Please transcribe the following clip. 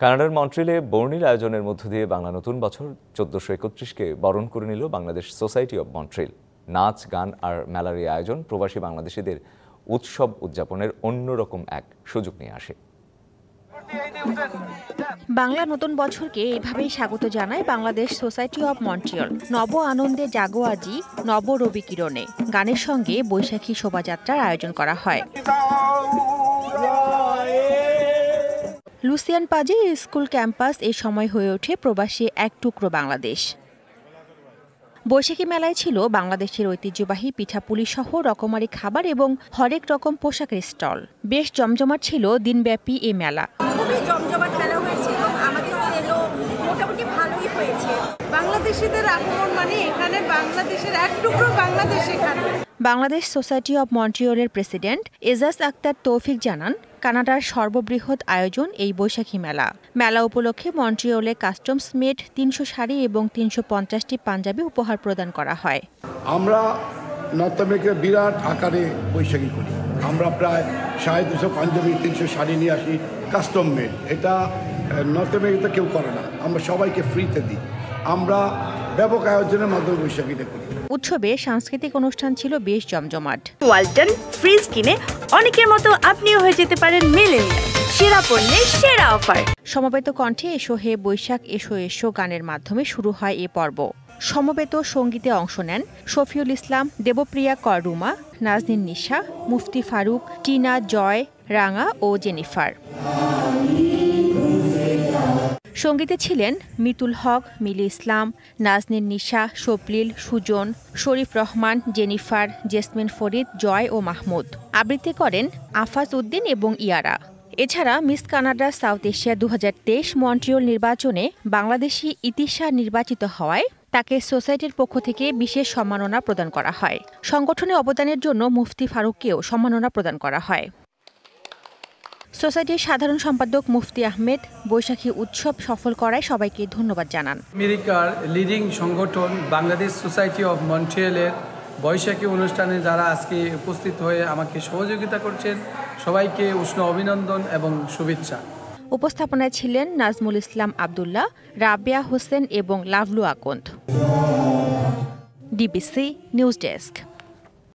কানাডার মন্ট্রিলে বর্ণিল আয়োজনের মধ্য দিয়ে বাংলা নতুন বছর 1431-কে বরণ করে নিল বাংলাদেশ সোসাইটি অব মন্ট্রিল। নাচ, গান আর মেলার এই আয়োজন প্রবাসী বাংলাদেশিদের উৎসব উদযাপনের অন্যরকম এক সুযোগ নিয়ে আসে। বাংলা নতুন বছরকে এভাবেই স্বাগত জানায় বাংলাদেশ সোসাইটি অব মন্ট্রিয়ল। নব আনন্দে জাগো আজি, নব রবি কিরণে গানের সঙ্গে বৈশাখী শোভাযাত্রার আয়োজন করা হয়। লুসিয়ান পাজে স্কুল ক্যাম্পাস এ সময় হয়ে ওঠে প্রবাসী এক টুকরো বাংলাদেশ। বৈশাখী মেলায় ছিল বাংলাদেশের ঐতিহ্যবাহী পিঠাপুলি সহ রকমারি খাবার এবং হরেক রকম পোশাকের স্টল। বেশ জমজমাট ছিল দিনব্যাপী এই মেলা। খুবই জমজমাট মেলা হয়েছে এবং আমাদের সেলও মোটামুটি ভালোই হয়েছে। বাংলাদেশিদের আগমন মানে এখানে বাংলাদেশের এক টুকরো বাংলাদেশ। এখানে বাংলাদেশ সোসাইটি অব মন্ট্রিয়লের প্রেসিডেন্ট এজাজ আক্তার তৌফিক জানান, কানাডার সর্ববৃহৎ আয়োজন এই বৈশাখী মেলা। মেলা উপলক্ষে মন্ট্রিয়লে কাস্টমস মেড 300 শাড়ি এবং 350টি পাঞ্জাবি উপহার প্রদান করা হয়। আমরা নর্থ আমেরিকার বিরাট আকারে বৈশাখী করি। আমরা প্রায় 250 পাঞ্জাবি 300 শাড়ি নিয়ে আসি কাস্টম মেড। এটা নর্থ আমেরিকাতে কেউ করে না। আমরা সবাইকে ফ্রিতে দিই। আমরা ব্যাপক আয়োজনের মাধ্যমে বৈশাখীটা করি। উৎসবে সাংস্কৃতিক অনুষ্ঠান ছিল বেশ জমজমাট। ওয়ালটন ফ্রিজ কিনে অনেকের মতো আপনিও হয়ে যেতে পারেন মিলেনিয়াল। সেরা পণ্যের সেরা অফার। সমবেত কণ্ঠে এসো হে বৈশাখ এসো এসো গানের মাধ্যমে শুরু হয় এ পর্ব। সমবেত সঙ্গীতে অংশ নেন শফিউল ইসলাম, দেবপ্রিয়া কররুমা, নাজনীন নিশা, মুফতি ফারুক, টিনা, জয়, রাঙা ও জেনিফার। সঙ্গীতে ছিলেন মিতুল হক, মিলি ইসলাম, নাজনীন নিশা, স্বপ্নিল, সুজন, শরীফ রহমান, জেনিফার, জেসমিন ফরিদ, জয় ও মাহমুদ। আবৃত্তি করেন আফাজ উদ্দিন এবং ইয়ারা। এছাড়া miss Canada south Asia 2023 Montreal নির্বাচনে বাংলাদেশি ইতিশা নির্বাচিত হওয়ায় তাকে সোসাইটির পক্ষ থেকে বিশেষ সম্মাননা প্রদান করা হয়। সংগঠনে অবদানের জন্য মুফতি ফারুককেও সম্মাননা প্রদান করা হয়। সোসাইটির সাধারণ সম্পাদক মুফতি আহমেদ বৈশাখী উৎসব সফল করায় সবাইকে ধন্যবাদ জানান। আমেরিকার লিডিং সংগঠন বাংলাদেশ সোসাইটি অব মন্ট্রিয়লের বৈশাখী অনুষ্ঠানে যারা আজকে উপস্থিত হয়ে আমাকে সহযোগিতা করছেন, সবাইকে উষ্ণ অভিনন্দন এবং শুভেচ্ছা। উপস্থাপনায় ছিলেন নাজমুল ইসলাম আব্দুল্লাহ, রাবেয়া হোসেন এবং Lovelu Akand. DBC news desk.